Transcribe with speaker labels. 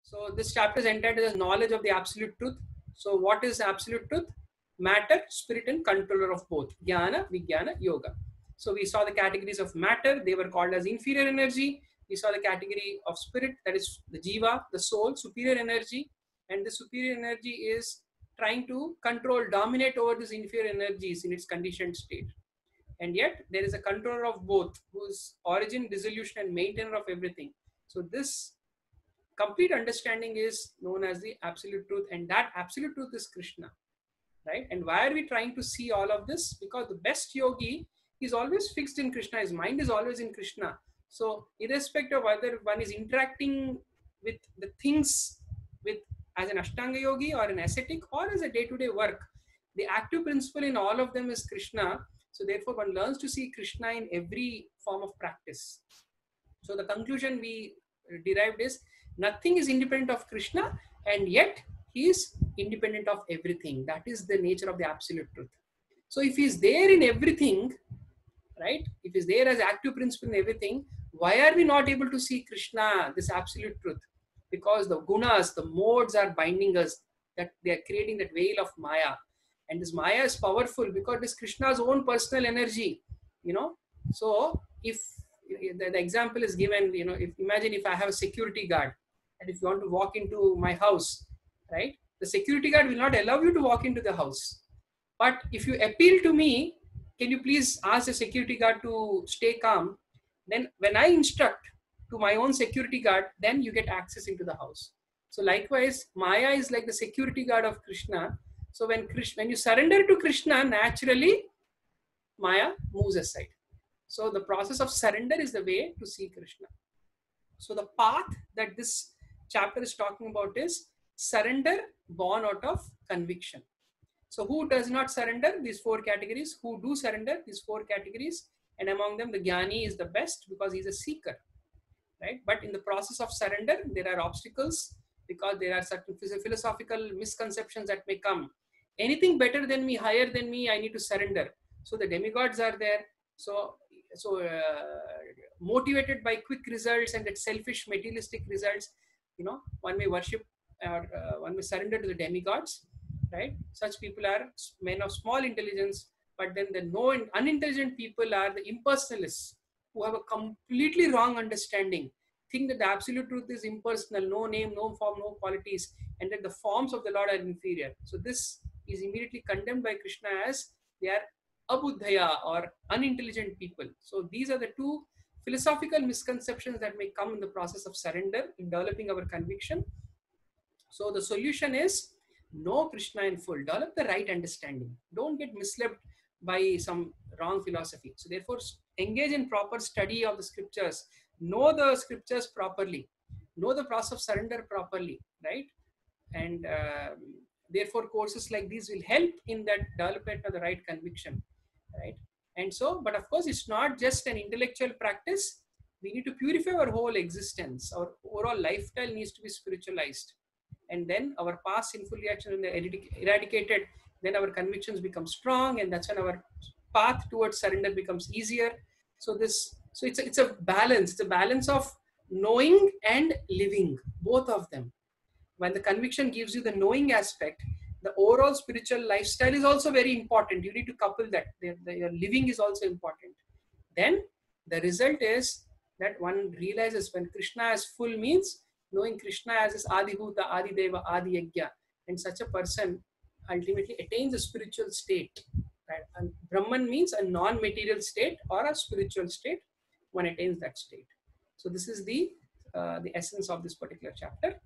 Speaker 1: So this chapter is entitled as knowledge of the absolute truth. So what is absolute truth? Matter, spirit, and controller of both. Jnana, Vijnana, Yoga. So we saw the categories of matter. They were called as inferior energy. We saw the category of spirit, that is the jiva, the soul, superior energy. And the superior energy is trying to control, dominate over these inferior energies in its conditioned state. And yet there is a controller of both, whose origin, dissolution, and maintainer of everything. So this complete understanding is known as the absolute truth, and that absolute truth is Krishna, right? And why are we trying to see all of this? Because the best yogi is always fixed in Krishna. His mind is always in Krishna. So irrespective of whether one is interacting with the things with as an Ashtanga yogi or an ascetic or as a day-to-day work, the active principle in all of them is Krishna. So therefore one learns to see Krishna in every form of practice. So the conclusion we derived is nothing is independent of Krishna, and yet he is independent of everything. That is the nature of the absolute truth. So if he is there in everything, right? If he is there as active principle in everything, why are we not able to see Krishna, this absolute truth? Because the gunas, the modes are binding us, that they are creating that veil of Maya. And this Maya is powerful because it is Krishna's own personal energy, you know. So if the example is given, you know, if imagine if I have a security guard and if you want to walk into my house, right, the security guard will not allow you to walk into the house. But if you appeal to me, can you please ask the security guard to stay calm, then when I instruct to my own security guard, then you get access into the house. So likewise, Maya is like the security guard of Krishna. So when you surrender to Krishna, naturally Maya moves aside. So the process of surrender is the way to see Krishna. So the path that this chapter is talking about is surrender born out of conviction. So who does not surrender? These four categories. Who do surrender? These four categories. And among them, the Jnani is the best because he's a seeker, right? But in the process of surrender, there are obstacles because there are certain philosophical misconceptions that may come. Anything better than me, higher than me, I need to surrender. So the demigods are there. So motivated by quick results and that selfish materialistic results, you know, one may worship or one may surrender to the demigods, right? Such people are men of small intelligence, but then the unintelligent people are the impersonalists who have a completely wrong understanding, think that the absolute truth is impersonal, no name, no form, no qualities, and that the forms of the Lord are inferior. So this is immediately condemned by Krishna as they are abuddhaya or unintelligent people. So these are the two philosophical misconceptions that may come in the process of surrender in developing our conviction. So the solution is know Krishna in full, develop the right understanding, don't get misled by some wrong philosophy. So therefore engage in proper study of the scriptures, know the scriptures properly, know the process of surrender properly, right? And therefore courses like these will help in that development of the right conviction, right? And so, but of course it's not just an intellectual practice. We need to purify our whole existence. Our overall lifestyle needs to be spiritualized, and then our past sinful reactions when they're eradicated, then our convictions become strong, and that's when our path towards surrender becomes easier. So it's a balance. It's a balance of knowing and living, both of them. When the conviction gives you the knowing aspect, the overall spiritual lifestyle is also very important. You need to couple that. Your living is also important. Then the result is that one realizes when Krishna is full means knowing Krishna as his Adibhuta, Adideva, Adiyagya, and such a person ultimately attains a spiritual state. Right? And Brahman means a non-material state or a spiritual state. One attains that state. So this is the essence of this particular chapter.